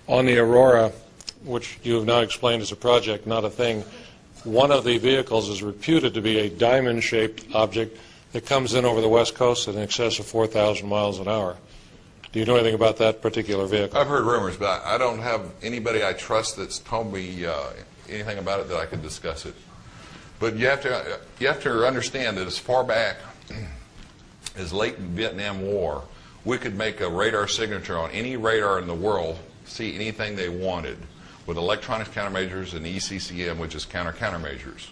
On the Aurora, which you have now explained is a project, not a thing, one of the vehicles is reputed to be a diamond-shaped object that comes in over the West Coast at in excess of 4,000 miles an hour. Do you know anything about that particular vehicle? I've heard rumors, but I don't have anybody I trust that's told me anything about it that I could discuss it. But you have to understand that as far back as late Vietnam War, we could make a radar signature on any radar in the world, see anything they wanted, with electronic countermeasures and ECCM, which is countermeasures.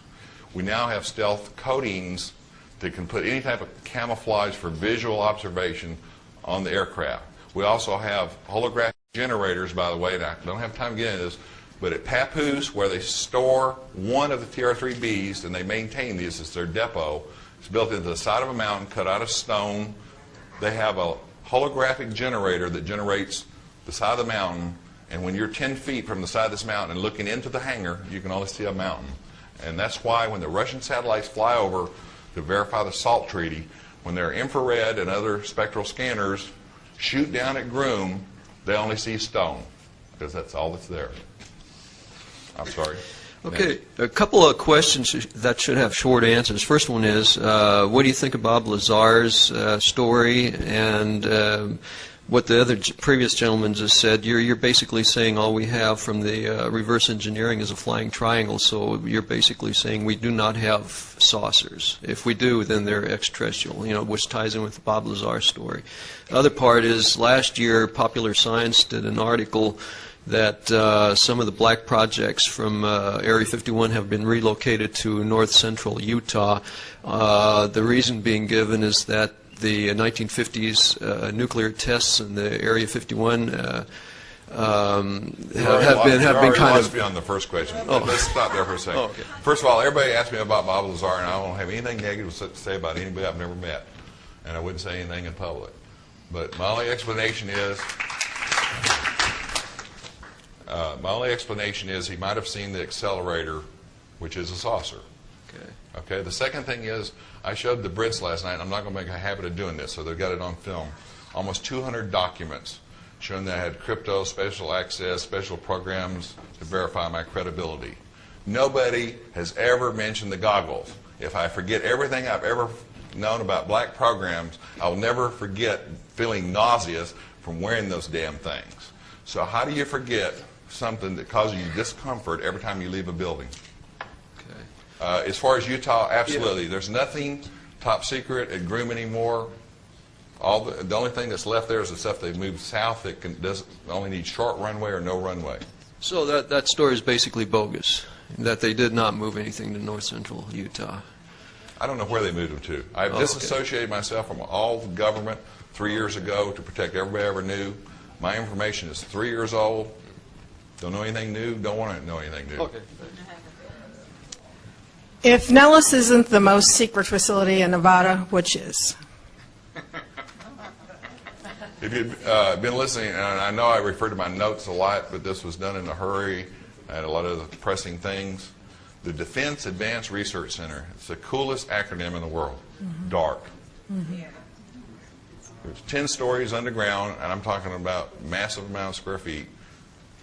We now have stealth coatings that can put any type of camouflage for visual observation on the aircraft. We also have holographic generators, by the way, and I don't have time to get into this, but at Papoose, where they store one of the TR-3Bs, and they maintain these as their depot, it's built into the side of a mountain, cut out of stone. They have a holographic generator that generates the side of the mountain, and when you're 10 feet from the side of this mountain and looking into the hangar, you can only see a mountain. And that's why when the Russian satellites fly over to verify the SALT treaty, when their infrared and other spectral scanners shoot down at Groom, they only see stone, because that's all that's there. I'm sorry. Okay, a couple of questions that should have short answers. First one is, what do you think of Bob Lazar's story, and what the other previous gentleman just said? You're basically saying all we have from the reverse engineering is a flying triangle, so you're basically saying we do not have saucers. If we do, then they're extraterrestrial, which ties in with the Bob Lazar story. The other part is, last year Popular Science did an article that some of the black projects from Area 51 have been relocated to north central Utah. The reason being given is that the 1950s nuclear tests in the Area 51 have been kind of... on the first question. Let's stop there for a second. Oh, okay. First of all, everybody asks me about Bob Lazar, and I don't have anything negative to say about anybody I've never met, and I wouldn't say anything in public. But my only explanation is he might have seen the accelerator, which is a saucer. Okay. The second thing is, I showed the Brits last night, and I'm not going to make a habit of doing this, so they've got it on film, almost 200 documents showing that I had crypto, special access, special programs to verify my credibility. Nobody has ever mentioned the goggles. If I forget everything I've ever known about black programs, I'll never forget feeling nauseous from wearing those damn things. So how do you forget something that causes you discomfort every time you leave a building? As far as Utah, absolutely. Yeah. There's nothing top secret at Groom anymore. The only thing that's left there is the stuff they've moved south that only need short runway or no runway. So that story is basically bogus, that they did not move anything to north central Utah. I don't know where they moved them to. I've disassociated myself from all the government 3 years ago to protect everybody I ever knew. My information is 3 years old. Don't know anything new. Don't want to know anything new. Okay. If Nellis isn't the most secret facility in Nevada, which is? If you've been listening, and I know I refer to my notes a lot, but this was done in a hurry. I had a lot of pressing things. The Defense Advanced Research Center. It's the coolest acronym in the world. Mm-hmm. DARC. Mm-hmm. There's 10 stories underground, and I'm talking about massive amount of square feet,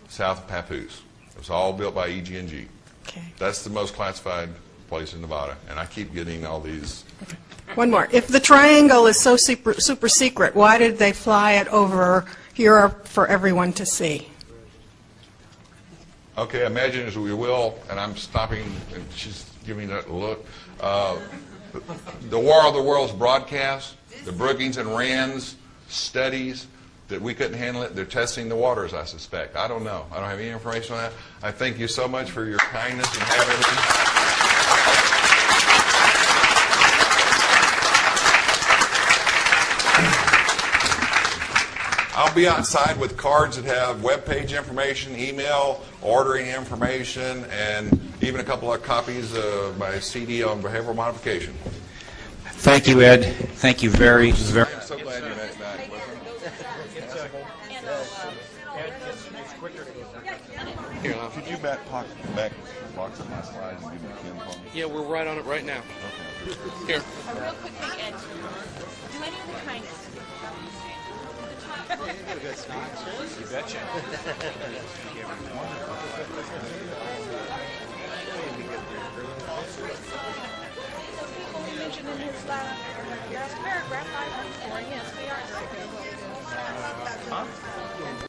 south of Papoose. It was all built by EG&G. Okay. That's the most classified place in Nevada, and I keep getting all these. Okay. One more. If the triangle is so super secret, why did they fly it over Europe for everyone to see? Okay, imagine as we will, and I'm stopping, and she's giving that look. The War of the Worlds broadcast, the Brookings and Rands studies that we couldn't handle it. They're testing the waters, I suspect. I don't know. I don't have any information on that. I thank you so much for your kindness and having me. I'll be outside with cards that have web page information, email, ordering information, and even a couple of copies of my CD on behavioral modification. Thank you, Ed. Thank you very, very. I'm so glad you made it back. Here, could you back box of my slides and give me Ken for me? Yeah, we're right on it right now. Okay. Here. Real quick thing, Ed. Do any of the kindness. The top He mentioned in his last paragraph, 5.4, yes, we are.